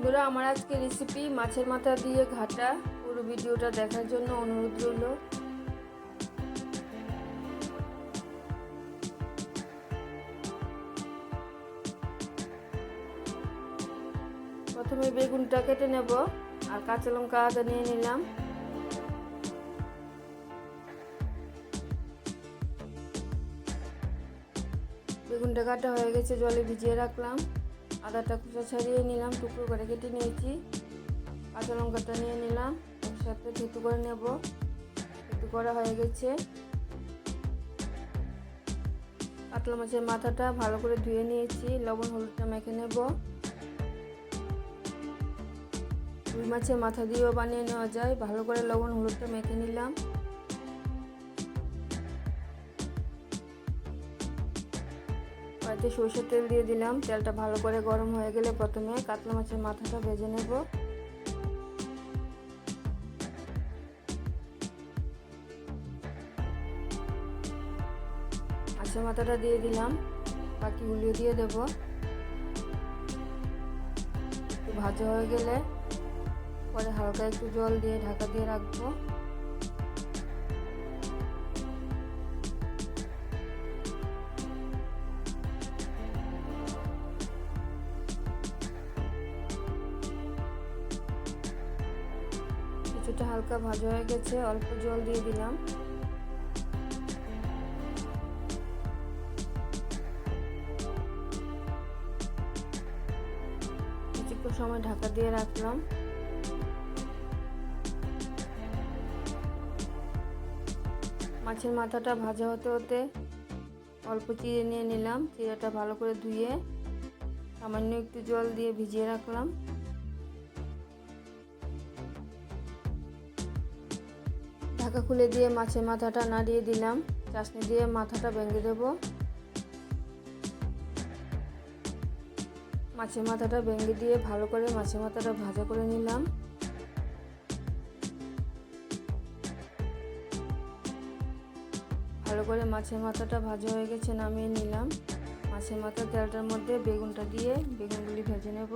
বন্ধুরা, আমার আজকে রেসিপি মাছের মাথা দিয়ে ঘাটা। পুরো ভিডিওটা দেখার জন্য অনুরোধ রইল। প্রথমে বেগুনটা কেটে নেব আর কাঁচা লঙ্কা আদা নিয়ে নিলাম। বেগুনটা কাটা হয়ে গেছে, জলে ভিজিয়ে রাখলাম। আদাটা খোসা ছাড়িয়ে নিলাম, টুকরো করে কেটে নিয়েছি। কাঁচা লঙ্কাটা নিয়ে নিলাম, একসাথে থেতু করে নেব। থেতু করা হয়ে গেছে। কাতলা মাছের মাথাটা ভালো করে ধুয়ে নিয়েছি, লবণ হলুদটা মেখে নেব। রুই মাছের মাথা দিয়েও বানিয়ে নেওয়া যায়, ভালো করে লবণ হলুদটা মেখে নিলাম। কড়াইতে সরষের তেল দিয়ে দিলাম। তেলটা ভালো করে গরম হয়ে গেলে প্রথমে কাতলা মাছের মাথাটা ভেজে নেব। মাছের মাথাটা দিয়ে দিলাম, বাকিগুলিও দিয়ে দেব। একটু ভাজা হয়ে গেলে পরে হালকা একটু জল দিয়ে ঢাকা দিয়ে রাখবো। কিছুটা হালকা ভাজা হয়ে গেছে, অল্প জল দিয়ে দিলাম। কিছুক্ষণ সময় ঢাকা দিয়ে রাখলাম। মাছের মাথাটা ভাজা হতে হতে অল্প চিড়ে নিয়ে নিলাম। চিড়েটা ভালো করে ধুয়ে সামান্য একটু জল দিয়ে ভিজিয়ে রাখলাম। ঢাকা খুলে দিয়ে মাছের মাথাটা নাড়িয়ে দিলাম। চাশনি দিয়ে মাথাটা ভেঙে দেব। মাছের মাথাটা ভেঙে দিয়ে ভালো করে মাছের মাথাটা ভাজা করে নিলাম। ভালো করে মাছের মাথাটা ভাজা হয়ে গেছে, নামিয়ে নিলাম। মাছের মাথার তেলটার মধ্যে বেগুনটা দিয়ে বেগুনগুলি ভেজে নেব।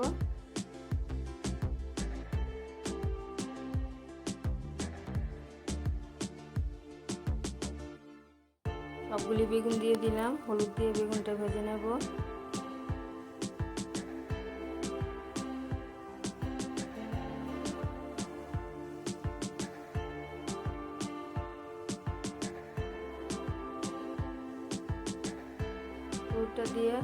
সবগুলি বেগুন দিয়ে দিলাম, হলুদ দিয়ে বেগুনটা ভেজে নেব। হলুদটা দিয়ে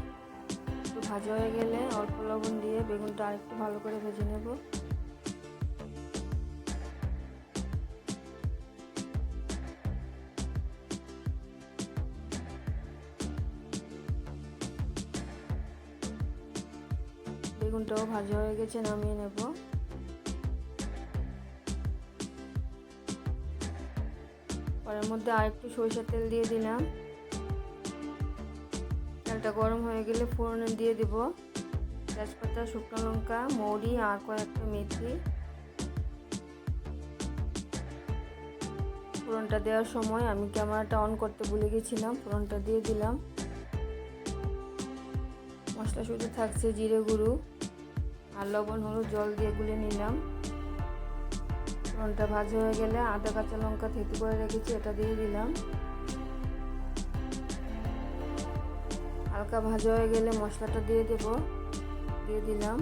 একটু ভাজা হয়ে গেলে অল্প লবণ দিয়ে বেগুনটা আরেকটু ভালো করে ভেজে নেব। বেগুনটাও ভাজা হয়ে গেছে, নামিয়ে নেব। কড়াইয়ের মধ্যে আরেকটু সরিষার তেল দিয়ে দিলাম। তেলটা গরম হয়ে গেলে ফোড়নে দিয়ে দেব তেজপাতা, শুকনো লঙ্কা, মৌরি আর কয়েকটা মেথি। ফোড়নটা দেওয়ার সময় আমি ক্যামেরাটা অন করতে ভুলে গেছিলাম। ফোড়নটা দিয়ে দিলাম। মশলা শুধু থাকছে জিরে গুঁড়ো আর লবণ হলুদ জল দিয়ে গুলে নিলাম। ফোড়নটা ভাজা হয়ে গেলে আদা কাঁচা লঙ্কা থেতু করে রেখেছি, এটা দিয়ে দিলাম। হালকা ভাজা হয়ে গেলে মশলাটা দিয়ে দেব। দিয়ে দিলাম।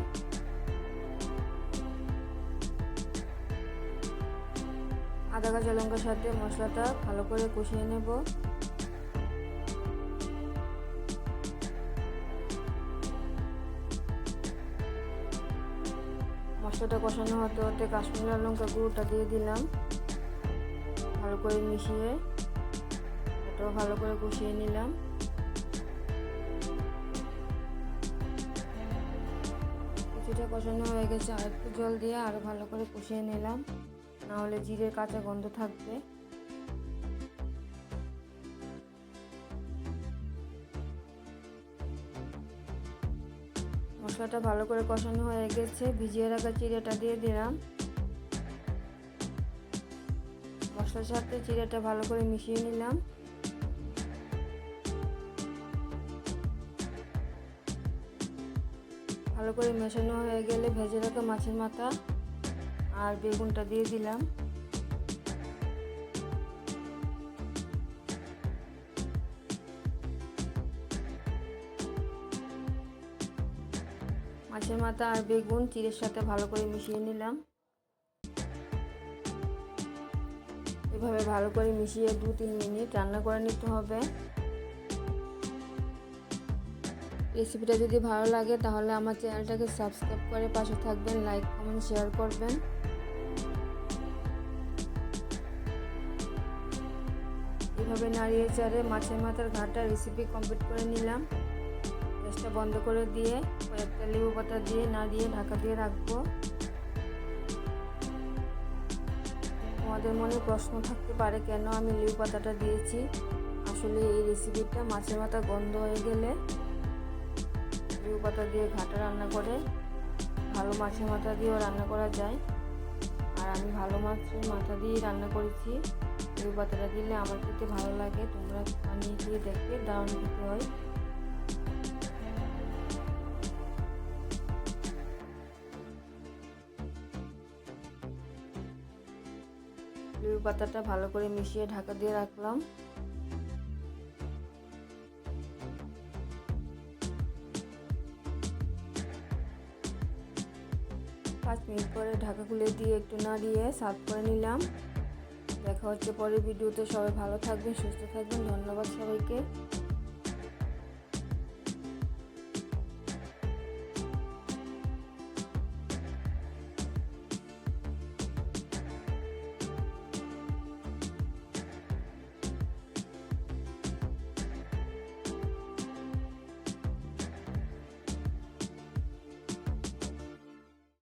আদা কাঁচা লঙ্কার সাথে মশলাটা ভালো করে কষিয়ে নেব। মশলাটা কষানো হতে হতে কাশ্মীরি লাল লঙ্কা গুঁড়োটা দিয়ে দিলাম। ভালো করে মিশিয়ে এটাও ভালো করে কষিয়ে নিলাম। কিছুটা কষানো হয়ে গেছে, আর একটু জল দিয়ে আরো ভালো করে কষিয়ে নিলাম, না হলে জিরের কাঁচা গন্ধ থাকবে। মশলাটা ভালো করে কষানো হয়ে গেছে, ভিজিয়ে রাখা চিড়েটা দিয়ে দিলাম। মশলার সাথে চিড়েটা ভালো করে মিশিয়ে নিলাম। ভালো ভালো করে মেশানো হয়ে গেলে ভেজে রাখা মাছের মাথা আর বেগুনটা দিয়ে দিলাম। মাছের মাথা আর বেগুন চিড়ের সাথে ভালো করে মিশিয়ে নিলাম। এভাবে ভালো করে মিশিয়ে 2-3 মিনিট রান্না করে নিতে হবে। রেসিপিটা যদি ভালো লাগে তাহলে আমার চ্যানেলটাকে সাবস্ক্রাইব করে পাশে থাকবেন, লাইক কমেন্ট শেয়ার করবেন। এভাবে নাড়িয়ে চাড়ে মাছের মাথার ঘাটা রেসিপি কমপ্লিট করে নিলাম। গ্যাসটা বন্ধ করে দিয়ে কয়েকটা লেবু পাতা দিয়ে নাড়িয়ে ঢাকা দিয়ে রাখবো। তোমাদের মনে প্রশ্ন থাকতে পারে কেন আমি লেবু পাতাটা দিয়েছি। আসলে এই রেসিপিটা মাছের মাথা গন্ধ হয়ে গেলে লেবু পাতা দিয়ে ঘাটা রান্না করে ভালো মাছের মাথা দিয়েও রান্না করা যায়। আর আমি ভালো মাছের মাথা দিয়েই রান্না করেছি। লেবু পাতাটা দিলে আমার খেতে ভালো লাগে। তোমরা বানিয়ে খেয়ে দেখবে, দারুণ খেতে হয়। লেবু পাতাটা ভালো করে মিশিয়ে ঢাকা দিয়ে রাখলাম। 5 মিনিট পরে ঢাকা খুলে দিয়ে একটু নাড়িয়ে সার্ভ করে নিলাম। দেখা হচ্ছে পরের ভিডিওতে। সবাই ভালো থাকবেন, সুস্থ থাকবেন। ধন্যবাদ সবাইকে।